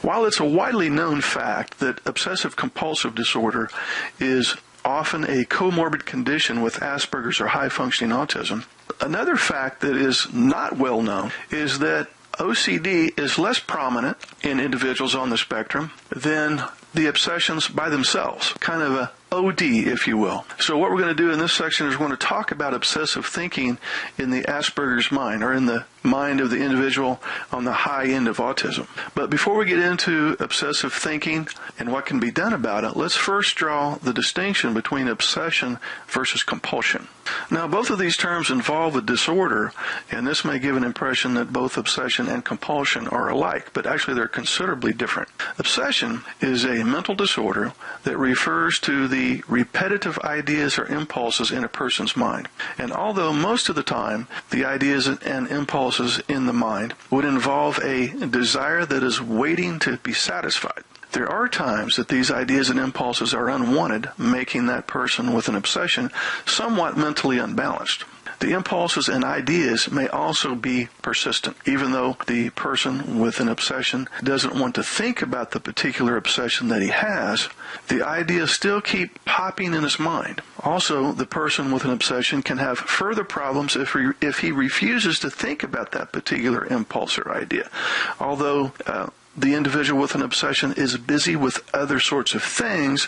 While it's a widely known fact that obsessive-compulsive disorder is often a comorbid condition with Asperger's or high-functioning autism, another fact that is not well known is that OCD is less prominent in individuals on the spectrum than the obsessions by themselves, kind of a OD, if you will. So what we're going to do in this section is we're going to talk about obsessive thinking in the Asperger's mind, or in the mind of the individual on the high end of autism. But before we get into obsessive thinking and what can be done about it, let's first draw the distinction between obsession versus compulsion. Now, both of these terms involve a disorder, and this may give an impression that both obsession and compulsion are alike, but actually they're considerably different. Obsession is a mental disorder that refers to the repetitive ideas or impulses in a person's mind. And although most of the time the ideas and impulses in the mind would involve a desire that is waiting to be satisfied, there are times that these ideas and impulses are unwanted, making that person with an obsession somewhat mentally unbalanced. The impulses and ideas may also be persistent. Even though the person with an obsession doesn't want to think about the particular obsession that he has, the ideas still keep popping in his mind. Also, the person with an obsession can have further problems if he refuses to think about that particular impulse or idea. Although the individual with an obsession is busy with other sorts of things,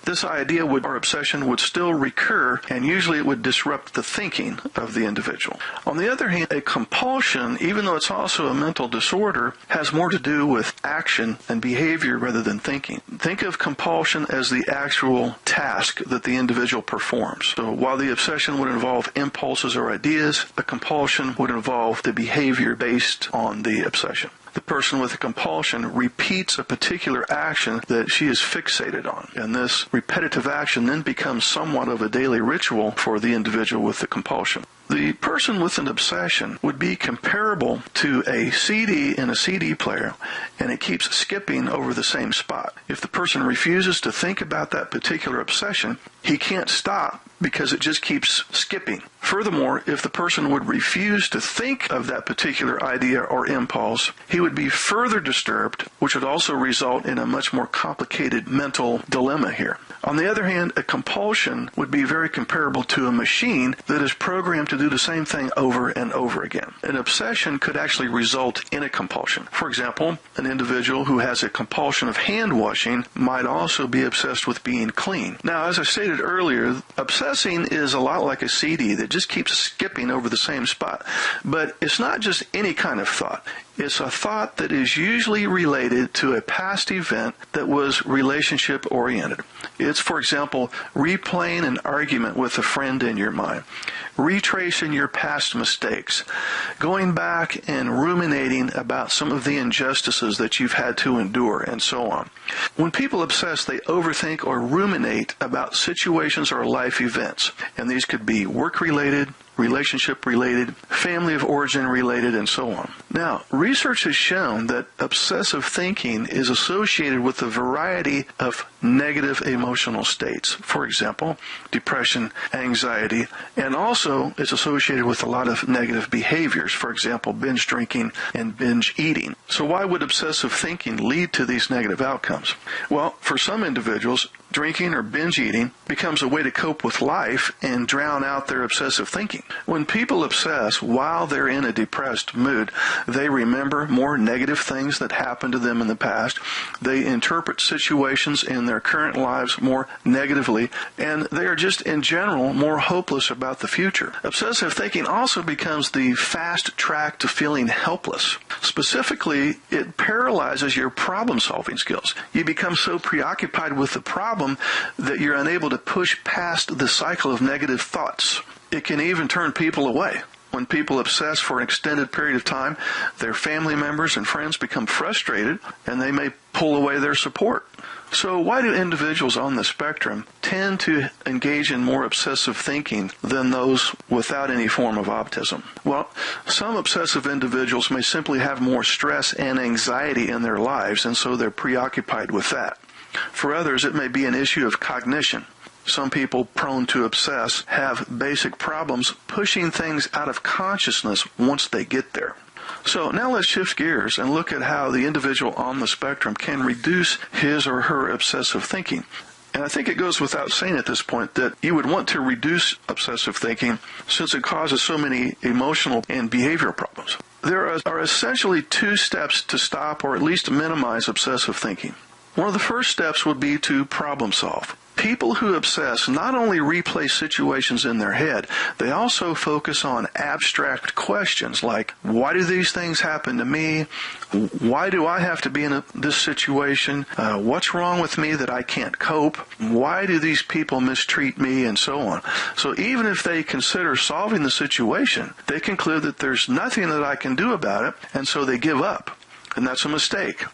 this idea or obsession would still recur, and usually it would disrupt the thinking of the individual. On the other hand, a compulsion, even though it's also a mental disorder, has more to do with action and behavior rather than thinking. Think of compulsion as the actual task that the individual performs. So while the obsession would involve impulses or ideas, a compulsion would involve the behavior based on the obsession. The person with a compulsion repeats a particular action that she is fixated on, and this repetitive action then becomes somewhat of a daily ritual for the individual with the compulsion. The person with an obsession would be comparable to a CD in a CD player, and it keeps skipping over the same spot. If the person refuses to think about that particular obsession, he can't stop because it just keeps skipping. Furthermore, if the person would refuse to think of that particular idea or impulse, he would be further disturbed, which would also result in a much more complicated mental dilemma here. On the other hand, a compulsion would be very comparable to a machine that is programmed to do the same thing over and over again. An obsession could actually result in a compulsion. For example, an individual who has a compulsion of hand washing might also be obsessed with being clean. Now, as I stated earlier, obsessing is a lot like a CD that just keeps skipping over the same spot. But it's not just any kind of thought. It's a thought that is usually related to a past event that was relationship-oriented. It's, for example, replaying an argument with a friend in your mind, retracing your past mistakes, going back and ruminating about some of the injustices that you've had to endure, and so on. When people obsess, they overthink or ruminate about situations or life events, and these could be work-related, relationship-related, family of origin-related, and so on. Now, research has shown that obsessive thinking is associated with a variety of negative emotional states. For example, depression, anxiety, and also it's associated with a lot of negative behaviors. For example, binge drinking and binge eating. So why would obsessive thinking lead to these negative outcomes? Well, for some individuals, drinking or binge eating becomes a way to cope with life and drown out their obsessive thinking. When people obsess while they're in a depressed mood, they remember more negative things that happened to them in the past. They interpret situations in their current lives more negatively, and they are just in general more hopeless about the future. Obsessive thinking also becomes the fast track to feeling helpless. Specifically, it paralyzes your problem-solving skills. You become so preoccupied with the problem that you're unable to push past the cycle of negative thoughts. It can even turn people away. When people obsess for an extended period of time, their family members and friends become frustrated, and they may pull away their support. So why do individuals on the spectrum tend to engage in more obsessive thinking than those without any form of autism? Well, some obsessive individuals may simply have more stress and anxiety in their lives, and so they're preoccupied with that. For others, it may be an issue of cognition. Some people prone to obsess have basic problems pushing things out of consciousness once they get there. So now let's shift gears and look at how the individual on the spectrum can reduce his or her obsessive thinking. And I think it goes without saying at this point that you would want to reduce obsessive thinking since it causes so many emotional and behavioral problems. There are essentially two steps to stop or at least minimize obsessive thinking. One of the first steps would be to problem solve. People who obsess not only replay situations in their head, they also focus on abstract questions like, why do these things happen to me? Why do I have to be in this situation? What's wrong with me that I can't cope? Why do these people mistreat me? And so on. So even if they consider solving the situation, they conclude that there's nothing that I can do about it, and so they give up. And that's a mistake.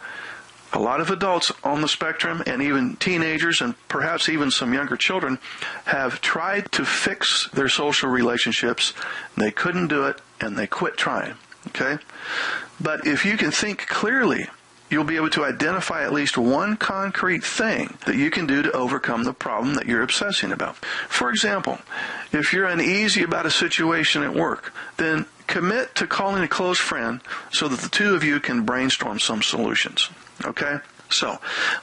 A lot of adults on the spectrum and even teenagers and perhaps even some younger children have tried to fix their social relationships. They couldn't do it and they quit trying. Okay? But if you can think clearly, you'll be able to identify at least one concrete thing that you can do to overcome the problem that you're obsessing about. For example, if you're uneasy about a situation at work, then commit to calling a close friend so that the two of you can brainstorm some solutions. Okay? So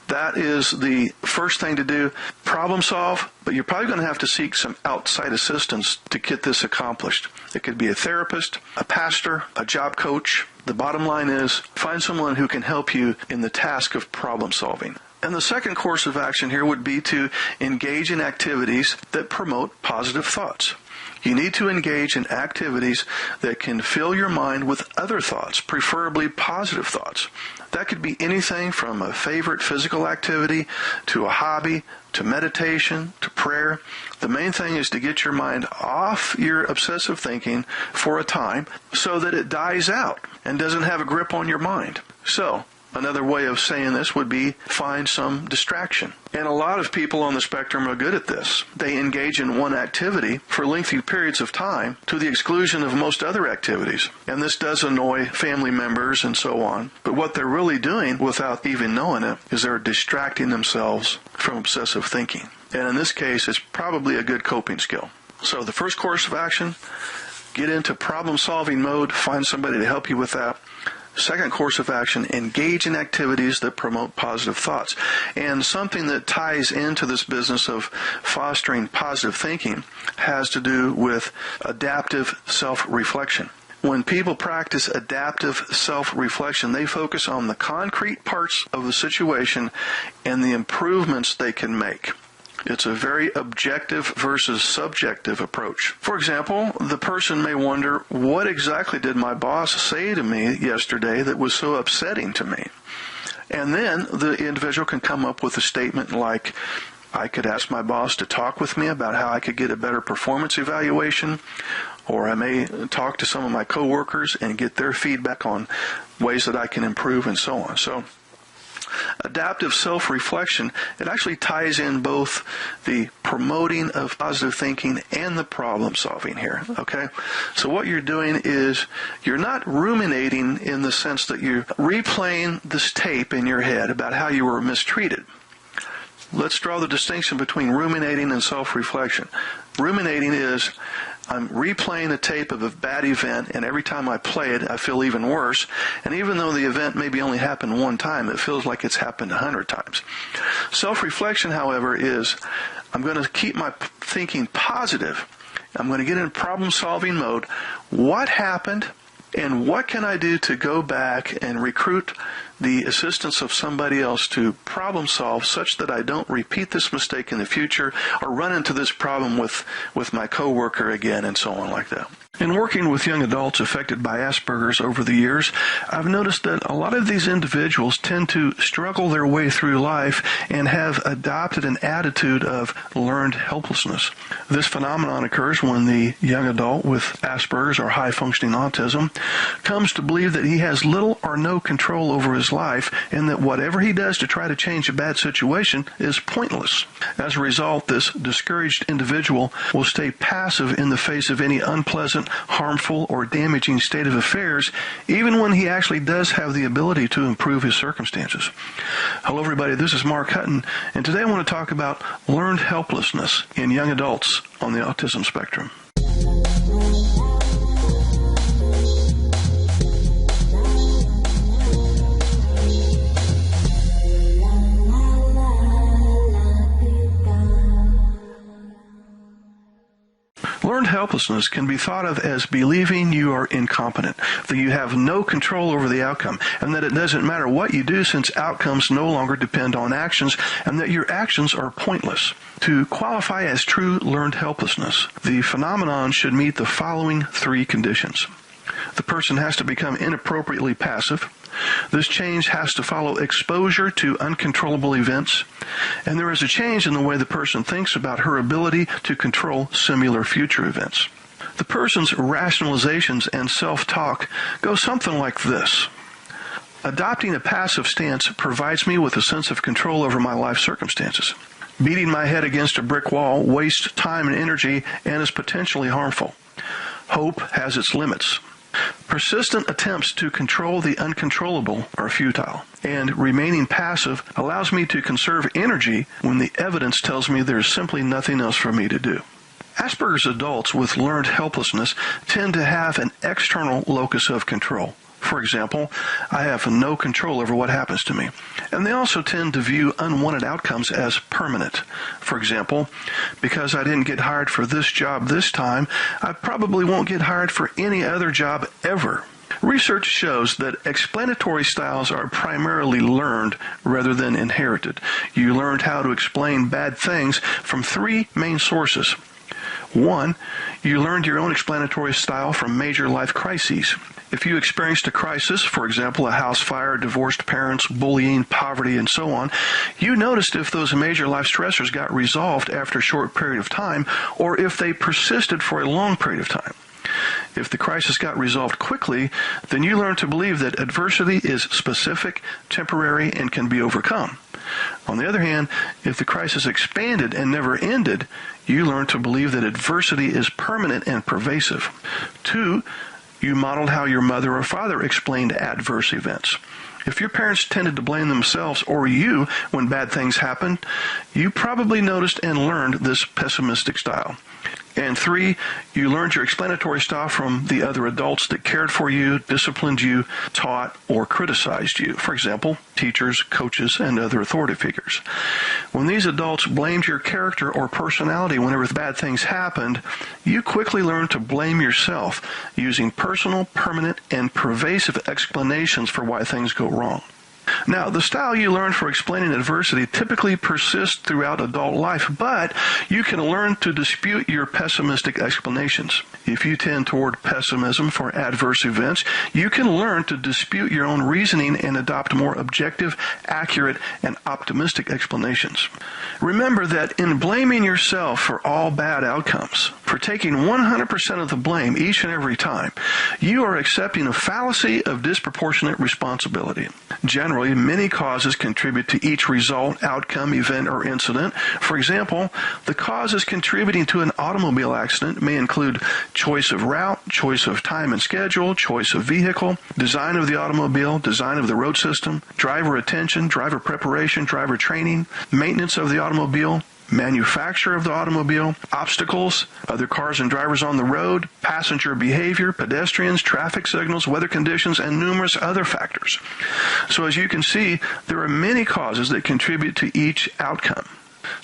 that is the first thing to do. Problem solve, but you're probably going to have to seek some outside assistance to get this accomplished. It could be a therapist, a pastor, a job coach. The bottom line is find someone who can help you in the task of problem solving. And the second course of action here would be to engage in activities that promote positive thoughts. You need to engage in activities that can fill your mind with other thoughts, preferably positive thoughts. That could be anything from a favorite physical activity to a hobby to meditation to prayer. The main thing is to get your mind off your obsessive thinking for a time so that it dies out and doesn't have a grip on your mind. So, another way of saying this would be find some distraction. And a lot of people on the spectrum are good at this. They engage in one activity for lengthy periods of time to the exclusion of most other activities. And this does annoy family members and so on. But what they're really doing, without even knowing it, is they're distracting themselves from obsessive thinking. And in this case, it's probably a good coping skill. So the first course of action, get into problem-solving mode, find somebody to help you with that. Second course of action, engage in activities that promote positive thoughts. And something that ties into this business of fostering positive thinking has to do with adaptive self-reflection. When people practice adaptive self-reflection, they focus on the concrete parts of the situation and the improvements they can make. It's a very objective versus subjective approach. For example, the person may wonder, what exactly did my boss say to me yesterday that was so upsetting to me? And then the individual can come up with a statement like, I could ask my boss to talk with me about how I could get a better performance evaluation, or I may talk to some of my coworkers and get their feedback on ways that I can improve and so on. So, adaptive self-reflection, it actually ties in both the promoting of positive thinking and the problem solving here, okay? So what you're doing is you're not ruminating in the sense that you're replaying this tape in your head about how you were mistreated. Let's draw the distinction between ruminating and self-reflection. Ruminating is I'm replaying a tape of a bad event, and every time I play it, I feel even worse. And even though the event maybe only happened one time, it feels like it's happened 100 times. Self-reflection, however, is I'm going to keep my thinking positive. I'm going to get in problem-solving mode. What happened, and what can I do to go back and recruit the assistance of somebody else to problem solve such that I don't repeat this mistake in the future or run into this problem with my coworker again and so on like that. In working with young adults affected by Asperger's over the years, I've noticed that a lot of these individuals tend to struggle their way through life and have adopted an attitude of learned helplessness. This phenomenon occurs when the young adult with Asperger's or high-functioning autism comes to believe that he has little or no control over his life and that whatever he does to try to change a bad situation is pointless. As a result, this discouraged individual will stay passive in the face of any unpleasant, harmful, or damaging state of affairs, even when he actually does have the ability to improve his circumstances. Hello everybody, this is Mark Hutten, and today I want to talk about learned helplessness in young adults on the autism spectrum. helplessness can be thought of as believing you are incompetent, that you have no control over the outcome, and that it doesn't matter what you do since outcomes no longer depend on actions, and that your actions are pointless. To qualify as true learned helplessness, the phenomenon should meet the following three conditions. The person has to become inappropriately passive. This change has to follow exposure to uncontrollable events, and there is a change in the way the person thinks about her ability to control similar future events. The person's rationalizations and self-talk go something like this. Adopting a passive stance provides me with a sense of control over my life circumstances. Beating my head against a brick wall wastes time and energy and is potentially harmful. Hope has its limits. Persistent attempts to control the uncontrollable are futile, and remaining passive allows me to conserve energy when the evidence tells me there's simply nothing else for me to do. Asperger's adults with learned helplessness tend to have an external locus of control. For example, I have no control over what happens to me. And they also tend to view unwanted outcomes as permanent. For example, because I didn't get hired for this job this time, I probably won't get hired for any other job ever. Research shows that explanatory styles are primarily learned rather than inherited. You learned how to explain bad things from three main sources. 1, you learned your own explanatory style from major life crises. If you experienced a crisis, for example, a house fire, divorced parents, bullying, poverty, and so on, you noticed if those major life stressors got resolved after a short period of time, or if they persisted for a long period of time. If the crisis got resolved quickly, then you learned to believe that adversity is specific, temporary, and can be overcome. On the other hand, if the crisis expanded and never ended, you learned to believe that adversity is permanent and pervasive. 2, you modeled how your mother or father explained adverse events. If your parents tended to blame themselves or you when bad things happened, you probably noticed and learned this pessimistic style. And 3, you learned your explanatory style from the other adults that cared for you, disciplined you, taught, or criticized you. For example, teachers, coaches, and other authority figures. When these adults blamed your character or personality whenever bad things happened, you quickly learned to blame yourself using personal, permanent, and pervasive explanations for why things go wrong. Now, the style you learned for explaining adversity typically persists throughout adult life, but you can learn to dispute your pessimistic explanations. If you tend toward pessimism for adverse events, you can learn to dispute your own reasoning and adopt more objective, accurate, and optimistic explanations. Remember that in blaming yourself for all bad outcomes, for taking 100% of the blame each and every time, you are accepting a fallacy of disproportionate responsibility. Generally, many causes contribute to each result, outcome, event, or incident. For example, the causes contributing to an automobile accident may include choice of route, choice of time and schedule, choice of vehicle, design of the automobile, design of the road system, driver attention, driver preparation, driver training, maintenance of the automobile, manufacture of the automobile, obstacles, other cars and drivers on the road, passenger behavior, pedestrians, traffic signals, weather conditions, and numerous other factors. So as you can see, there are many causes that contribute to each outcome.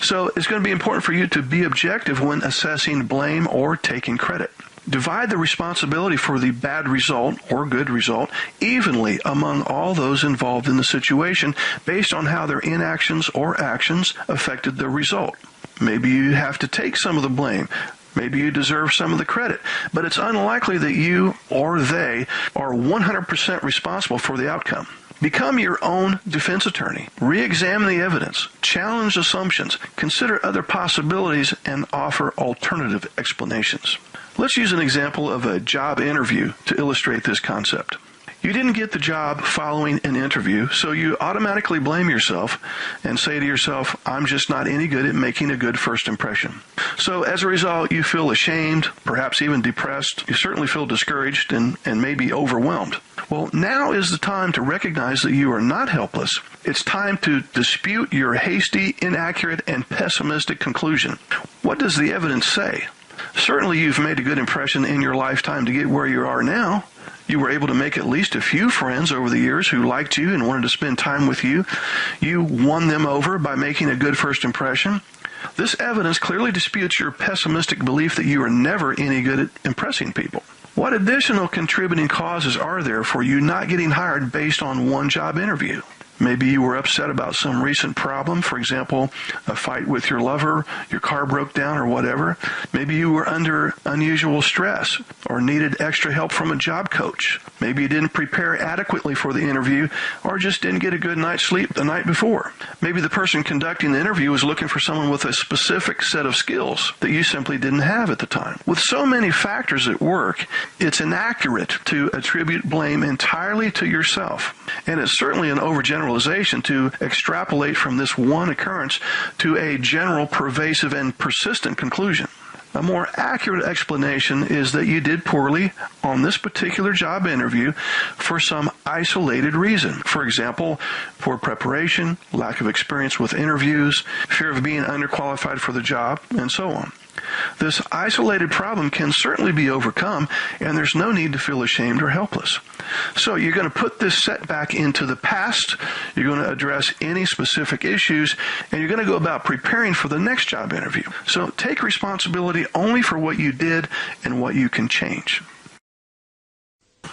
So it's going to be important for you to be objective when assessing blame or taking credit. Divide the responsibility for the bad result or good result evenly among all those involved in the situation based on how their inactions or actions affected the result. Maybe you have to take some of the blame. Maybe you deserve some of the credit. But it's unlikely that you or they are 100% responsible for the outcome. Become your own defense attorney. Re-examine the evidence. Challenge assumptions. Consider other possibilities and offer alternative explanations. Let's use an example of a job interview to illustrate this concept. You didn't get the job following an interview, so you automatically blame yourself and say to yourself, I'm just not any good at making a good first impression. So as a result, you feel ashamed, perhaps even depressed. You certainly feel discouraged and maybe overwhelmed. Well, now is the time to recognize that you are not helpless. It's time to dispute your hasty, inaccurate, and pessimistic conclusion. What does the evidence say? Certainly you've made a good impression in your lifetime to get where you are now. You were able to make at least a few friends over the years who liked you and wanted to spend time with you. You won them over by making a good first impression. This evidence clearly disputes your pessimistic belief that you are never any good at impressing people. What additional contributing causes are there for you not getting hired based on one job interview? Maybe you were upset about some recent problem, for example, a fight with your lover, your car broke down, or whatever. Maybe you were under unusual stress or needed extra help from a job coach. Maybe you didn't prepare adequately for the interview or just didn't get a good night's sleep the night before. Maybe the person conducting the interview was looking for someone with a specific set of skills that you simply didn't have at the time. With so many factors at work, it's inaccurate to attribute blame entirely to yourself. And it's certainly an overgeneralization to extrapolate from this one occurrence to a general, pervasive, and persistent conclusion. A more accurate explanation is that you did poorly on this particular job interview for some isolated reason. For example, poor preparation, lack of experience with interviews, fear of being underqualified for the job, and so on. This isolated problem can certainly be overcome, and there's no need to feel ashamed or helpless. So you're going to put this setback into the past, you're going to address any specific issues, and you're going to go about preparing for the next job interview. So take responsibility only for what you did and what you can change.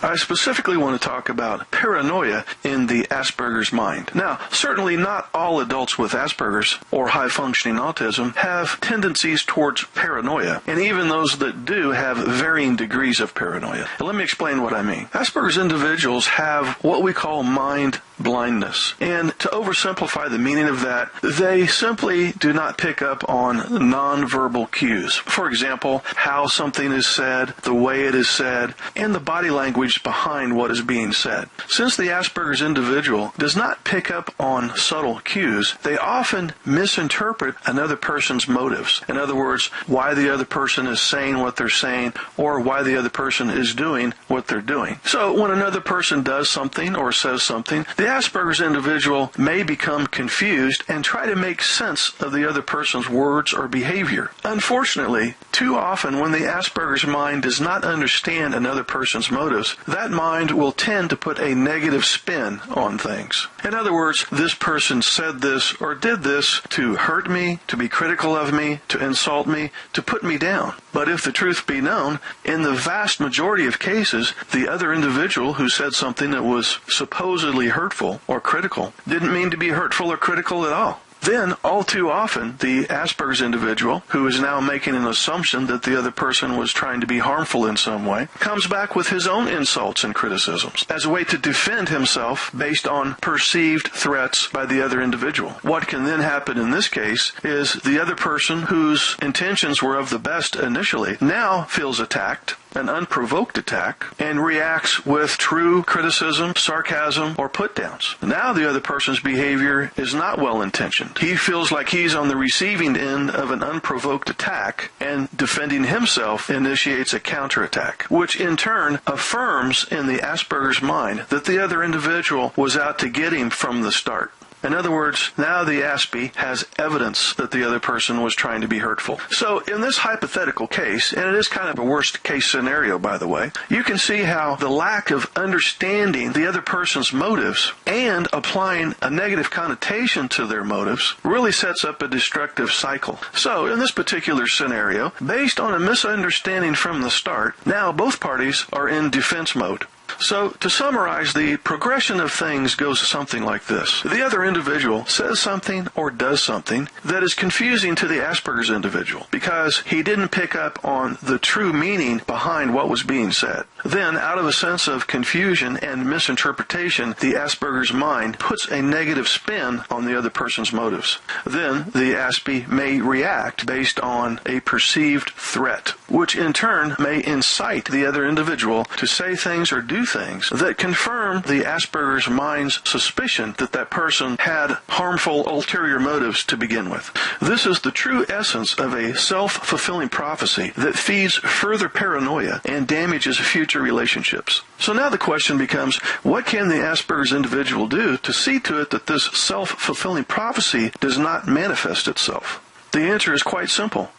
I specifically want to talk about paranoia in the Asperger's mind. Now, certainly not all adults with Asperger's or high-functioning autism have tendencies towards paranoia, and even those that do have varying degrees of paranoia. Now, let me explain what I mean. Asperger's individuals have what we call mind blindness, and to oversimplify the meaning of that, they simply do not pick up on nonverbal cues. For example, how something is said, the way it is said, and the body language behind what is being said. Since the Asperger's individual does not pick up on subtle cues, they often misinterpret another person's motives. In other words, why the other person is saying what they're saying, or why the other person is doing what they're doing. So when another person does something or says something, the Asperger's individual may become confused and try to make sense of the other person's words or behavior. Unfortunately, too often when the Asperger's mind does not understand another person's motives, that mind will tend to put a negative spin on things. In other words, this person said this or did this to hurt me, to be critical of me, to insult me, to put me down. But if the truth be known, in the vast majority of cases, the other individual who said something that was supposedly hurtful or critical didn't mean to be hurtful or critical at all. Then, all too often, the Asperger's individual, who is now making an assumption that the other person was trying to be harmful in some way, comes back with his own insults and criticisms as a way to defend himself based on perceived threats by the other individual. What can then happen in this case is the other person, whose intentions were of the best initially, now feels attacked, an unprovoked attack, and reacts with true criticism, sarcasm, or put-downs. Now the other person's behavior is not well-intentioned. He feels like he's on the receiving end of an unprovoked attack, and defending himself initiates a counterattack, which in turn affirms in the Asperger's mind that the other individual was out to get him from the start. In other words, now the Aspie has evidence that the other person was trying to be hurtful. So in this hypothetical case, and it is kind of a worst case scenario, by the way, you can see how the lack of understanding the other person's motives and applying a negative connotation to their motives really sets up a destructive cycle. So in this particular scenario, based on a misunderstanding from the start, now both parties are in defense mode. So, to summarize, the progression of things goes something like this. The other individual says something or does something that is confusing to the Asperger's individual because he didn't pick up on the true meaning behind what was being said. Then, out of a sense of confusion and misinterpretation, the Asperger's mind puts a negative spin on the other person's motives. Then, the Aspie may react based on a perceived threat, which in turn may incite the other individual to say things or do things that confirm the Asperger's mind's suspicion that that person had harmful ulterior motives to begin with. This is the true essence of a self-fulfilling prophecy that feeds further paranoia and damages future relationships. So now the question becomes, what can the Asperger's individual do to see to it that this self-fulfilling prophecy does not manifest itself? The answer is quite simple.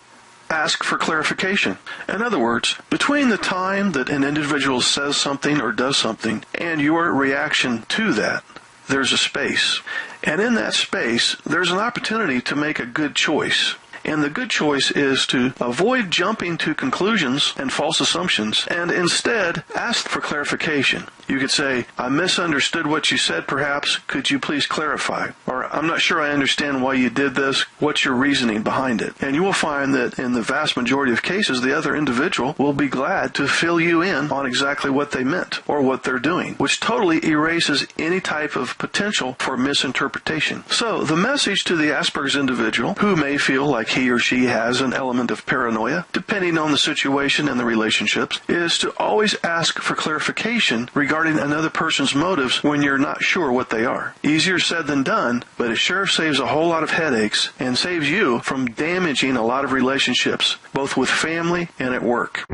Ask for clarification. In other words, between the time that an individual says something or does something and your reaction to that, there's a space. And in that space, there's an opportunity to make a good choice. And the good choice is to avoid jumping to conclusions and false assumptions and instead ask for clarification. You could say, I misunderstood what you said perhaps. Could you please clarify? Or, I'm not sure I understand why you did this. What's your reasoning behind it? And you will find that in the vast majority of cases, the other individual will be glad to fill you in on exactly what they meant or what they're doing, which totally erases any type of potential for misinterpretation. So, the message to the Asperger's individual, who may feel like he or she has an element of paranoia, depending on the situation and the relationships, is to always ask for clarification regarding another person's motives when you're not sure what they are. Easier said than done, but it sure saves a whole lot of headaches and saves you from damaging a lot of relationships, both with family and at work.